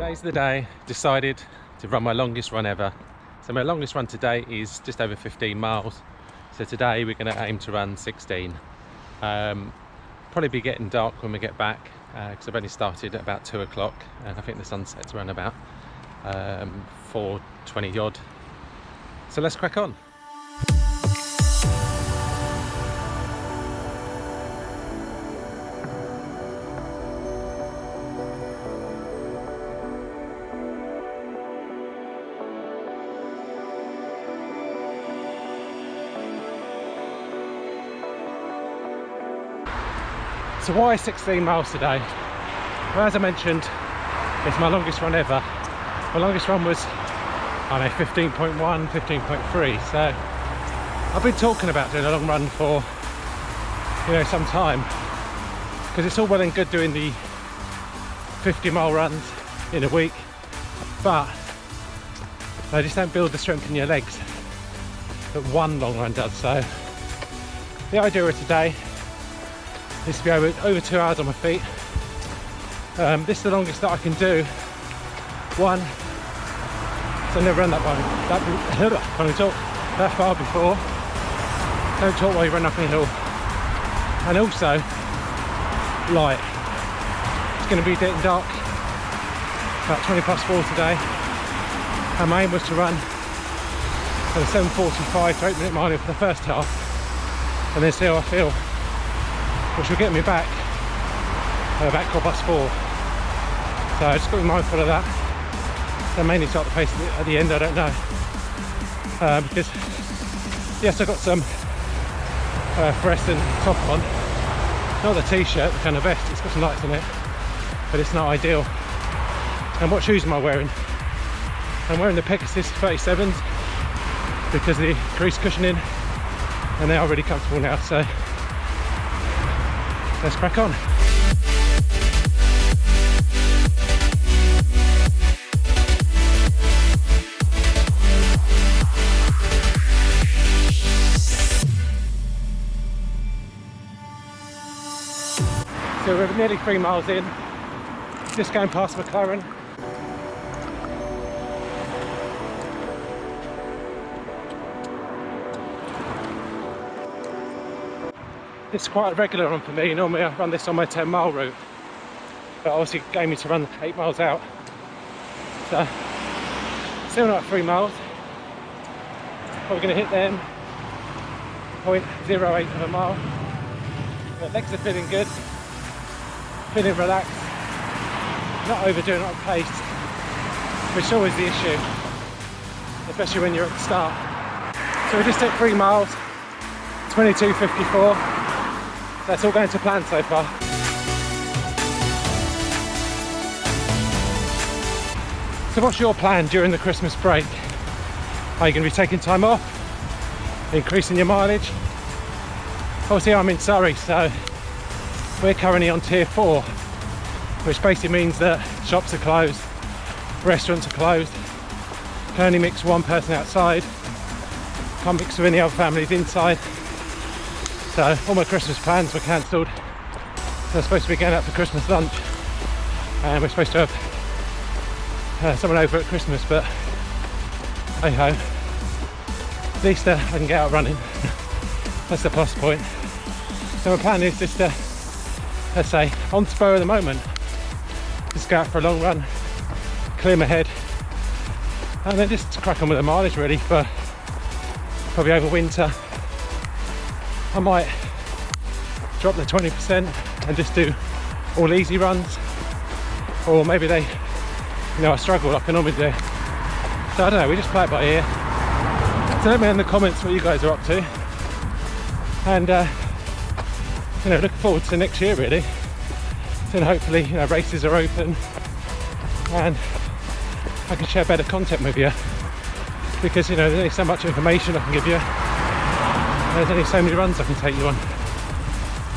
Today's the day. Decided to run my longest run ever. So my longest run today is just over 15 miles. So today we're going to aim to run 16. Probably be getting dark when we get back because I've only started at about 2 o'clock and I think the sun sets around about 4:20 odd. So let's crack on. So why 16 miles today? Well, as I mentioned, it's my longest run ever. My longest run was, I don't know, 15.1, 15.3. So I've been talking about doing a long run for, some time. Because it's all well and good doing the 50-mile runs in a week, but they just don't build the strength in your legs that one long run does. So the idea of today is to be over 2 hours on my feet. This is the longest that I can do. One, so I've never run that far before. Don't talk while you run up a hill. And also, light. It's going to be getting dark about 4:20 today. And my aim was to run at a 7:45 to 8 minute mile for the first half and then see how I feel, which will get me back at about 4:15. So I just got to be mindful of that. So I may need to start the pace at the end, I don't know. Because yes, I've got some fluorescent top on, not the t-shirt, the kind of vest, it's got some lights in it, but it's not ideal. And what shoes am I wearing? I'm wearing the Pegasus 37s because of the crease cushioning, and they are really comfortable now, so let's crack on. So we're nearly 3 miles in, just going past McLaren. This is quite a regular run for me. Normally I run this on my 10-mile route, but obviously aiming to run 8 miles out. So still not 3 miles. Probably going to hit them 0.08 of a mile. The legs are feeling good, feeling relaxed, not overdoing it on pace, which is always the issue, especially when you're at the start. So we just hit 3 miles, 22:54. That's all going to plan so far. So what's your plan during the Christmas break? Are you going to be taking time off? Increasing your mileage? Obviously I'm in Surrey, so we're currently on tier 4, which basically means that shops are closed, restaurants are closed, can only mix one person outside, can't mix with any other families inside. So all my Christmas plans were cancelled. So I'm supposed to be going out for Christmas lunch, and we're supposed to have someone over at Christmas, but hey ho, at least I can get out running. That's the plus point. So my plan is just to, let's say, on spur at the moment, just go out for a long run, clear my head, and then just crack on with the mileage really for probably over winter. I might drop the 20% and just do all easy runs, or maybe I struggle like I normally do. So I don't know, we just play it by ear. So let me know in the comments what you guys are up to, and looking forward to next year really. Then hopefully races are open and I can share better content with you, because there's only so much information I can give you. There's only so many runs I can take you on,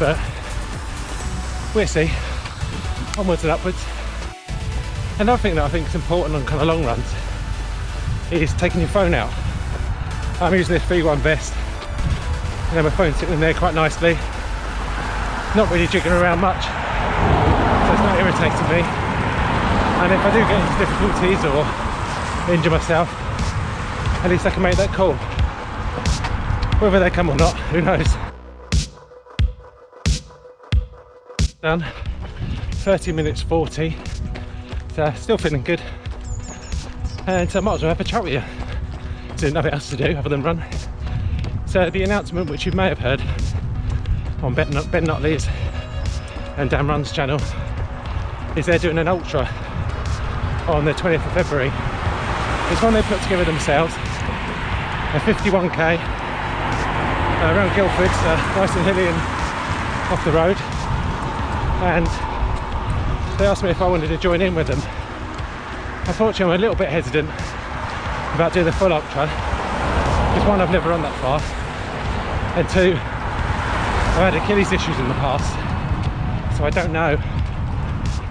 but we'll see. Onwards and upwards. Another thing that I think is important on kind of long runs is taking your phone out. I'm using this V1 vest, my phone's sitting in there quite nicely, not really jigging around much, so it's not irritating me. And if I do get into difficulties or injure myself, at least I can make that call. Whether they come or not, who knows. Done. 30 minutes 40. So still feeling good. And so I might as well have a chat with you. So nothing else to do other than run. So the announcement, which you may have heard on Ben Notley's and Dan Run's channel, is they're doing an ultra on the 20th of February. It's one they put together themselves, a 51k around Guildford, nice and hilly and off the road. And they asked me if I wanted to join in with them. Unfortunately, I'm a little bit hesitant about doing the full ultra, because one, I've never run that far, and two, I've had Achilles issues in the past, so I don't know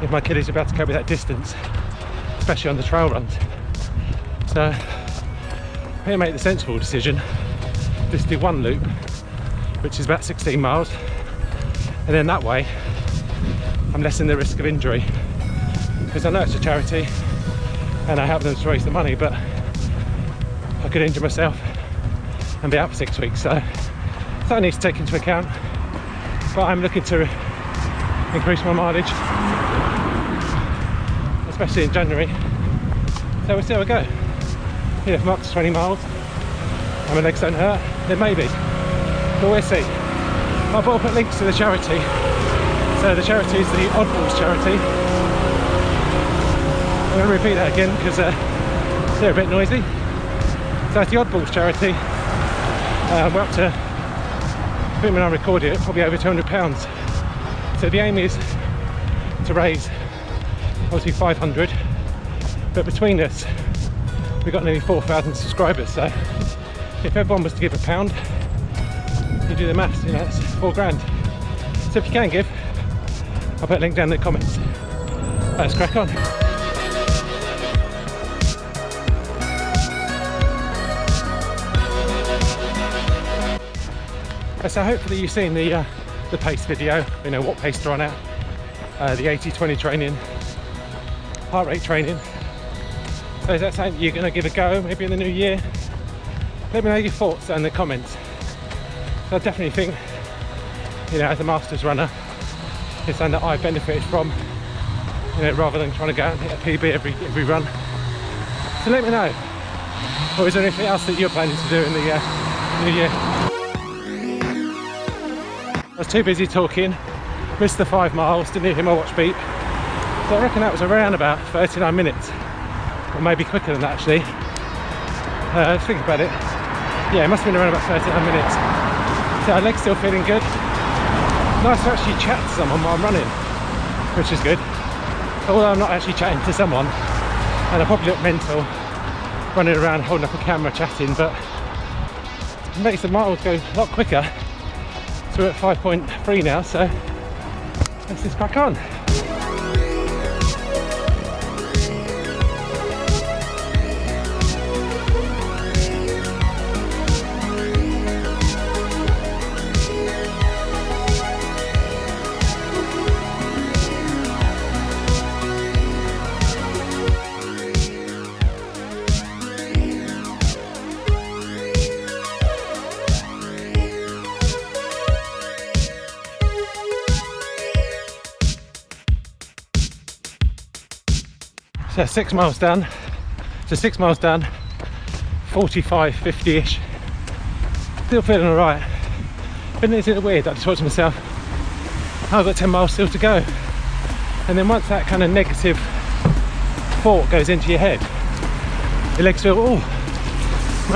if my Achilles are about to cope with that distance, especially on the trail runs. So I'm going to make the sensible decision, just do one loop, which is about 16 miles, and then that way I'm lessening the risk of injury, because I know it's a charity and I help them to raise the money, but I could injure myself and be out for 6 weeks, so that needs to take into account. But I'm looking to increase my mileage, especially in January, so we'll see how we go. If I'm up to 20 miles and my legs don't hurt, then maybe, but we'll see. I'll put links to the charity. So the charity is the Oddballs charity. I'm going to repeat that again because they're a bit noisy. So it's the Oddballs charity. We're up to, I think when I recorded it, probably over £200. So the aim is to raise obviously 500, but between us we've got nearly 4,000 subscribers, so if everyone was to give £1, you do the maths, you know, that's £4 grand. So if you can give, I'll put a link down in the comments. Let's crack on. So hopefully you've seen the pace video, you know what pace to run at, the 80-20 training, heart rate training. So is that something you're going to give a go, maybe in the new year? Let me know your thoughts in the comments. So I definitely think, you know, as a masters runner, it's something that I've benefited from, you know, rather than trying to go out and hit a PB every run. So let me know. Or is there anything else that you're planning to do in the new year? I was too busy talking, missed the 5 miles, didn't hear my watch beep. So I reckon that was around about 39 minutes, or maybe quicker than that actually. Let's think about it. Yeah, it must have been around about 39 minutes. So our legs still feeling good. Nice to actually chat to someone while I'm running, which is good. Although I'm not actually chatting to someone, and I probably look mental running around holding up a camera chatting, but it makes the miles go a lot quicker. So we're at 5.3 now, so let's just crack on. So 6 miles done, 45, 50-ish, still feeling alright. But it's a bit weird, I just thought to myself, oh, I've got 10 miles still to go. And then once that kind of negative thought goes into your head, your legs feel, oh,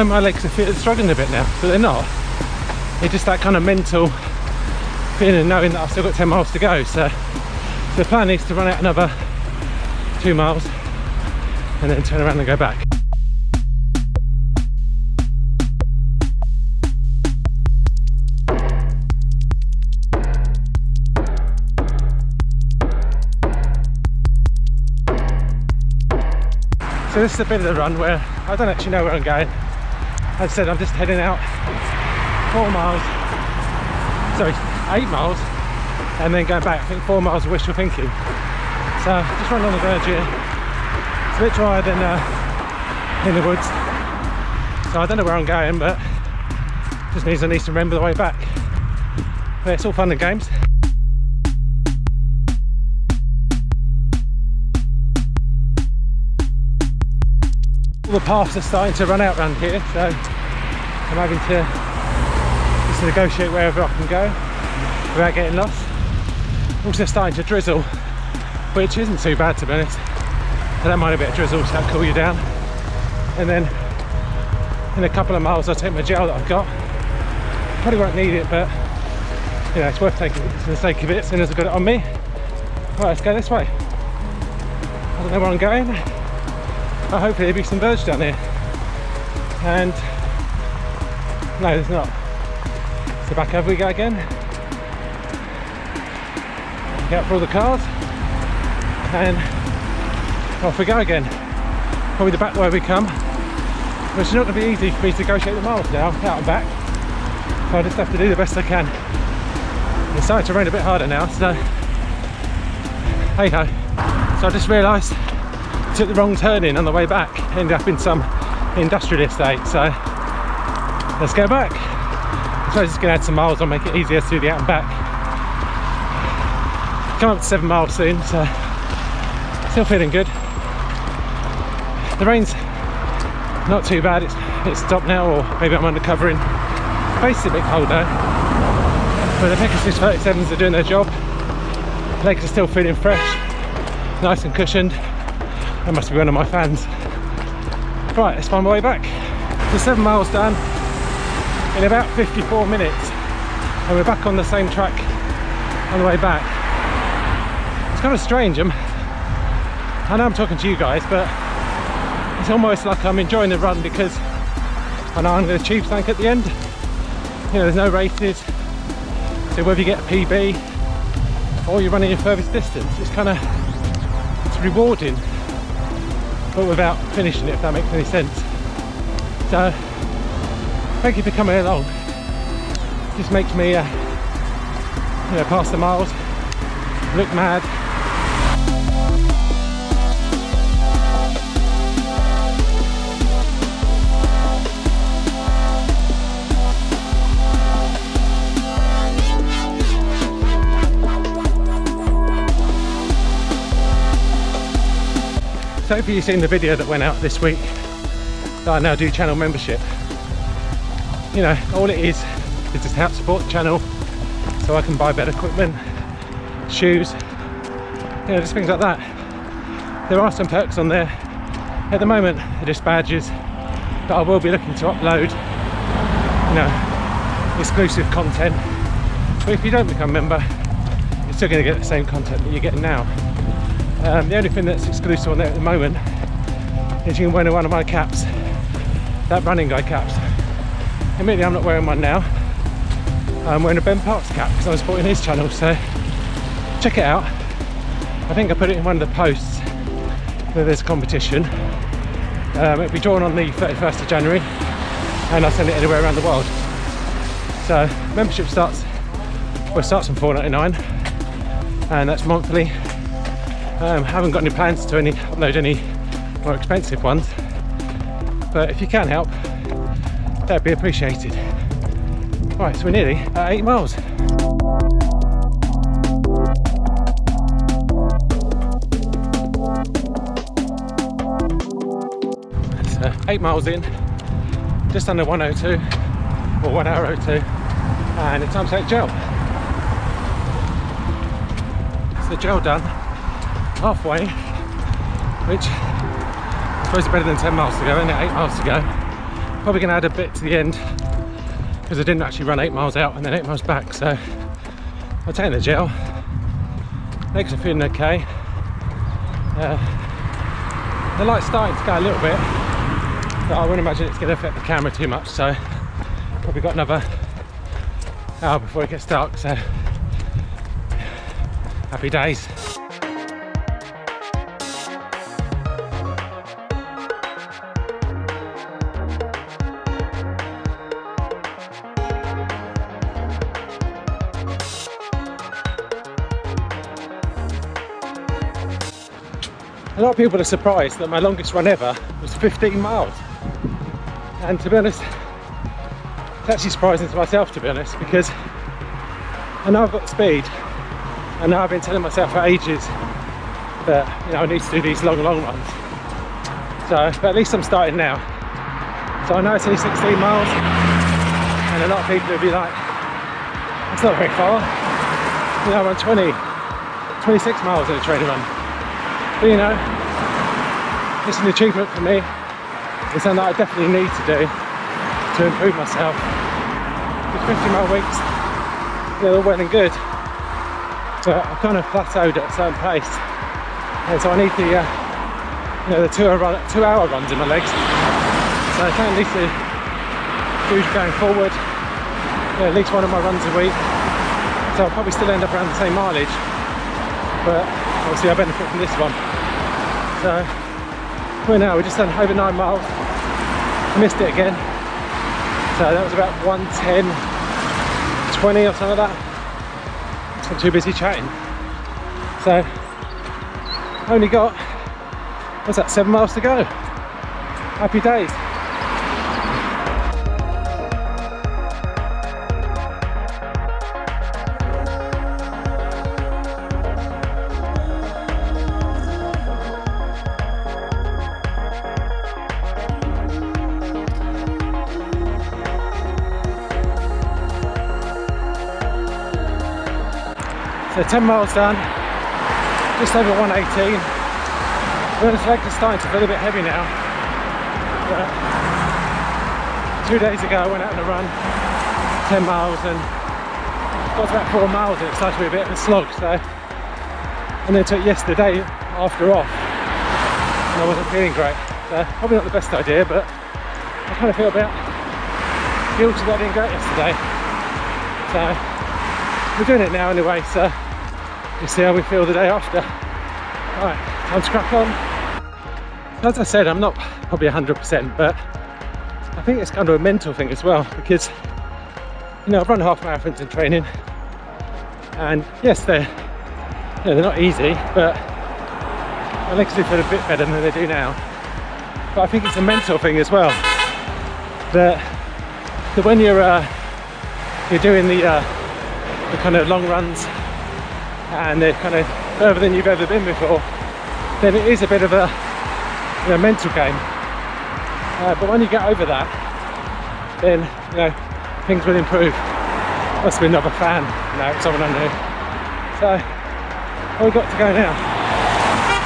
my legs are struggling a bit now, but they're not. It's just that kind of mental feeling, knowing that I've still got 10 miles to go. So the plan is to run out another 2 miles and then turn around and go back. So this is a bit of the run where I don't actually know where I'm going. As I said, I'm just heading out 8 miles, and then going back. I think 4 miles of wishful thinking. So just running on the verge here. bit drier than in the woods, so I don't know where I'm going, but just means I need to remember the way back. But it's all fun and games. All the paths are starting to run out around here, so I'm having to just negotiate wherever I can go without getting lost. Also starting to drizzle, which isn't too bad to be honest. I don't mind a bit of drizzle to cool you down. And then in a couple of miles I'll take my gel that I've got. Probably won't need it, but you know, it's worth taking it for the sake of it, as soon as I've got it on me. Right, let's go this way. I don't know where I'm going, but hopefully there'll be some birds down here. And no, there's not. So back over we go again. Get out for all the cars, and off we go again. Probably the back way we come, which is not going to be easy for me to negotiate the miles now, out and back. So I just have to do the best I can. It's starting to rain a bit harder now, so hey ho. So I just realised I took the wrong turning on the way back, ended up in some industrial estate, so let's go back. I suppose it's going to add some miles, I'll make it easier to do the out and back. Come up to 7 miles soon, so still feeling good. The rain's not too bad, it's stopped now, or maybe I'm undercovering. Face is a bit cold though, but the Pegasus 37s are doing their job. Legs are still feeling fresh, nice and cushioned. That must be one of my fans. Right, let's find my way back. So 7 miles done in about 54 minutes, and we're back on the same track on the way back. It's kind of strange. I know I'm talking to you guys, but it's almost like I'm enjoying the run because I know I'm going to achieve something at the end. You know, there's no races, so whether you get a PB or you're running your furthest distance, it's rewarding, but without finishing it, if that makes any sense. So thank you for coming along. It just makes me you know, pass the miles, look mad. So hopefully you've seen the video that went out this week that I now do channel membership. You know, all it is just to help support the channel so I can buy better equipment, shoes, you know, just things like that. There are some perks on there. At the moment they're just badges, but I will be looking to upload, you know, exclusive content. But if you don't become a member, you're still going to get the same content that you're getting now. The only thing that's exclusive on there at the moment is you can wear one of my caps, that running guy caps. Admittedly, I'm not wearing one now. I'm wearing a Ben Parks cap because I'm supporting his channel, so check it out. I think I put it in one of the posts where there's a competition. It'll be drawn on the 31st of January, and I'll send it anywhere around the world. So membership starts from $4.99, and that's monthly. I haven't got any plans to upload any more expensive ones, but if you can help, that'd be appreciated. Right, so we're nearly at 8 miles. So 8 miles in, just under 1:02 or 1 hour 02, and it's time to take gel. So gel done. Halfway, which I suppose is better than 10 miles to go, and 8 miles to go. Probably going to add a bit to the end because I didn't actually run 8 miles out and then 8 miles back, so I'll take the gel. Legs are feeling okay. The light's starting to go a little bit, but I wouldn't imagine it's going to affect the camera too much, so probably got another hour before it gets dark, so happy days. a lot of people are surprised that my longest run ever was 15 miles. And to be honest, it's actually surprising to myself, to be honest, because I know I've got the speed. I know I've been telling myself for ages that, you know, I need to do these long runs. So, but at least I'm starting now. So I know it's only 16 miles, and a lot of people will be like, it's not very far. You know, I run 26 miles in a training run. But you know, it's an achievement for me. It's something that I definitely need to do to improve myself. With 50-mile weeks, they're all well and good, but I've kind of plateaued at a certain pace. And so I need the, you know, the 2-hour runs in my legs. So I think at least do going forward, you know, at least one of my runs a week. So I'll probably still end up around the same mileage, but obviously I benefit from this one. So we're just done over 9 miles. I missed it again. So that was about 1:10:20 or something like that. I'm too busy chatting. So only got, what's that, 7 miles to go. Happy days. So 10 miles done, just over 118. The legs are starting to feel a bit heavy now. But 2 days ago I went out on a run, 10 miles, and got to about 4 miles and it started to be a bit of a slog. So, and then took yesterday after off, and I wasn't feeling great. So probably not the best idea, but I kind of feel a bit guilty that I didn't go out yesterday. So we're doing it now anyway, so we'll see how we feel the day after. Alright, time to crack on. As I said, I'm not probably 100%, but I think it's kind of a mental thing as well, because, you know, I've run half marathons in training, and yes, they're not easy, but my legs do feel a bit better than they do now. But I think it's a mental thing as well, that when you're doing the kind of long runs and they're kind of further than you've ever been before, then it is a bit of a, you know, mental game. But when you get over that, then, you know, things will improve. Must be another fan, you know, someone I knew. So what we've got to go now?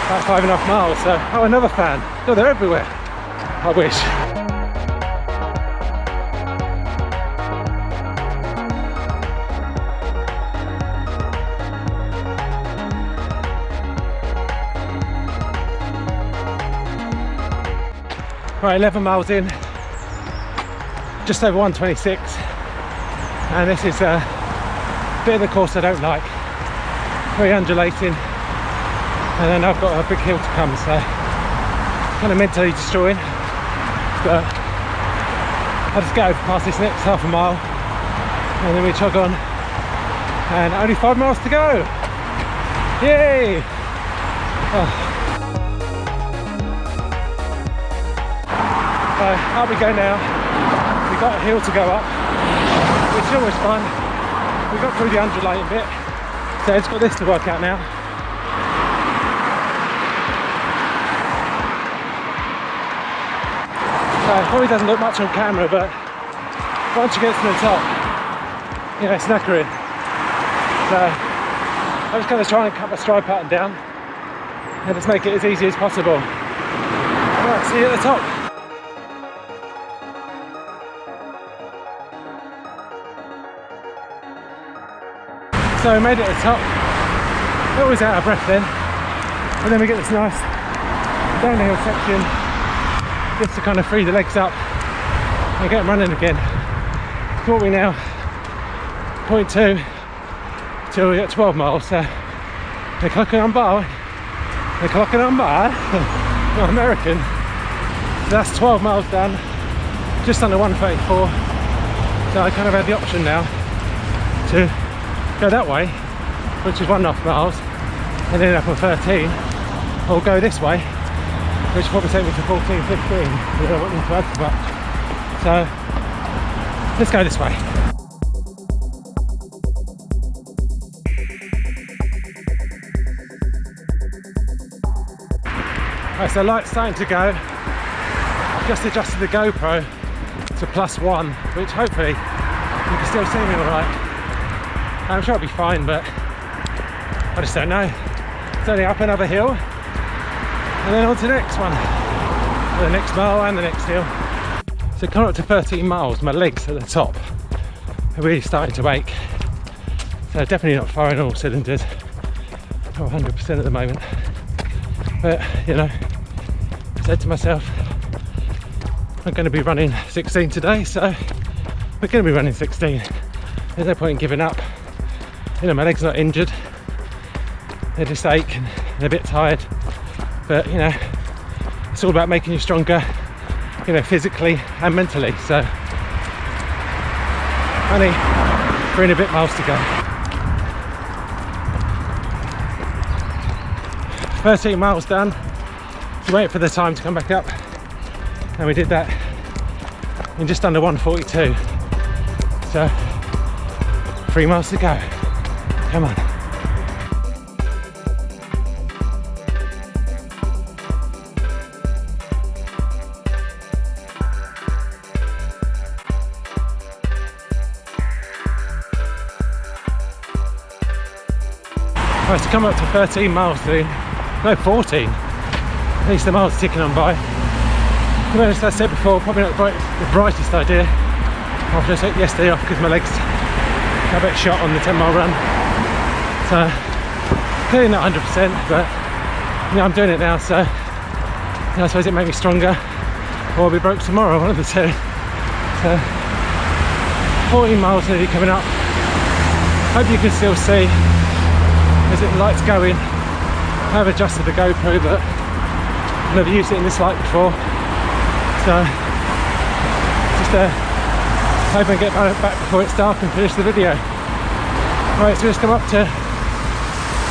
About 5.5 miles. So, oh, another fan. God, they're everywhere. I wish. Right, 11 miles in, just over 126, and this is a bit of the course I don't like, very undulating, and then I've got a big hill to come, so kind of mentally destroying, but I'll just go past this next half a mile, and then we chug on, and only 5 miles to go, yay! Oh. So up we go now. We've got a hill to go up, which is always fun. We got through the undulating bit, so it's got this to work out now. So it probably doesn't look much on camera, but once you get to the top, you know, it's knackering. So I'm just going to try and cut my stride pattern down and just make it as easy as possible. Right, see you at the top. So we made it to the top. We're always out of breath then, and then we get this nice downhill section just to kind of free the legs up and get them running again. So what are we now? 0.2 till we get 12 miles. So they're clocking on by. They're clocking on by. Not American. So that's 12 miles done, just under 134. So I kind of had the option now to go that way, which is 1.5 miles, and then up on 13, or go this way, which will probably take me to 14, 15. I don't want them to add to that. So let's go this way. Right, so light's starting to go. Just adjusted the GoPro to +1, which hopefully you can still see me alright. I'm sure it'll be fine, but I just don't know. It's only up another hill, and then on to the next one, the next mile and the next hill. So coming up to 13 miles, my legs at the top are really starting to ache. So definitely not firing all cylinders, not 100% at the moment. But you know, I said to myself, I'm going to be running 16 today, so we're going to be running 16. There's no point in giving up. You know, my legs are not injured, they just ache and they're a bit tired, but you know, it's all about making you stronger, you know, physically and mentally. So only 3 and a bit miles to go. 13 miles done, so wait for the time to come back up, and we did that in just under 1:42. So 3 miles to go. Come on. Right, to come up to 13 miles soon. No, 14. At least the miles ticking on by. To be honest, as I said before, probably not the brightest idea after I took yesterday off because my legs got a bit shot on the 10-mile run. So clearly not 100%, but you know, I'm doing it now, so you know, I suppose it made me stronger, or I'll be broke tomorrow, one of the two. So 14 miles nearly coming up. Hope you can still see as the light's going. I've adjusted the GoPro, but I've never used it in this light before, so just hope I get back before it's dark and finish the video. Right, so just come up to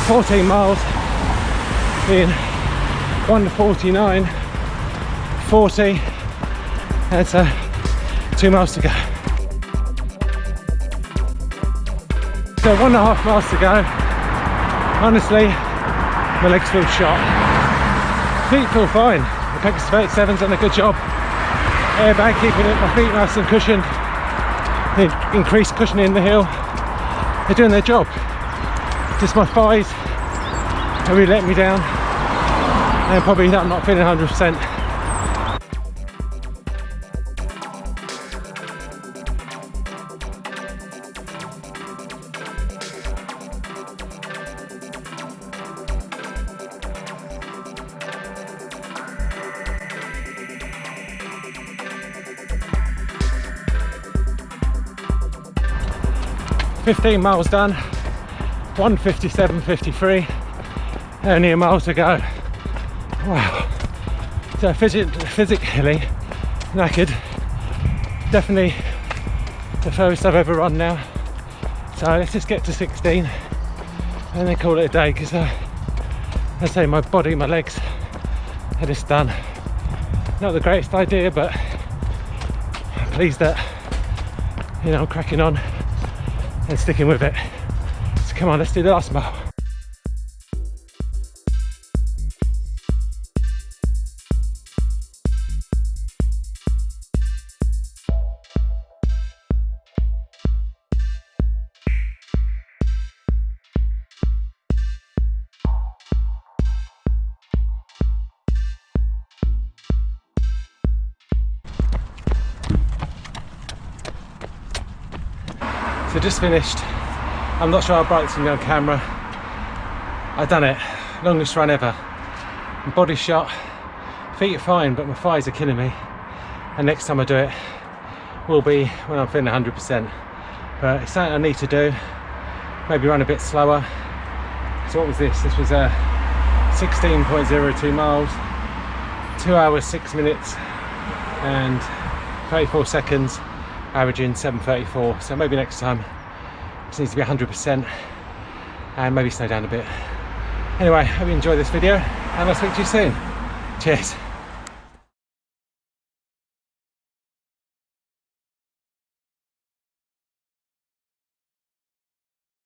14 miles in 1:49, 40, and it's 2 miles to go. So 1.5 miles to go. Honestly, my legs feel shot. Feet feel fine. The Pegasus 37's done a good job. Airbag keeping my feet nice and cushioned. The increased cushioning in the hill. They're doing their job. Just my thighs are really letting me down, and probably I'm not feeling 100%. $15 miles done, 1:57.53, only a mile to go. Wow. So physically knackered. Definitely the furthest I've ever run now. So let's just get to 16 and then call it a day, because I say my body, my legs are just done. Not the greatest idea, but I'm pleased that, you know, I'm cracking on and sticking with it. So come on, let's do the last mile. So just finished. I'm not sure how bright it's going to be on camera. I've done it. Longest run ever. Body shot. Feet are fine, but my thighs are killing me. And next time I do it will be when I'm feeling 100%. But it's something I need to do. Maybe run a bit slower. So what was this? This was 16.02 miles. 2 hours, 6 minutes and 34 seconds. Averaging 7:34. So maybe next time it needs to be 100% and maybe slow down a bit. Anyway, hope you enjoyed this video. and I'll speak to you soon. Cheers.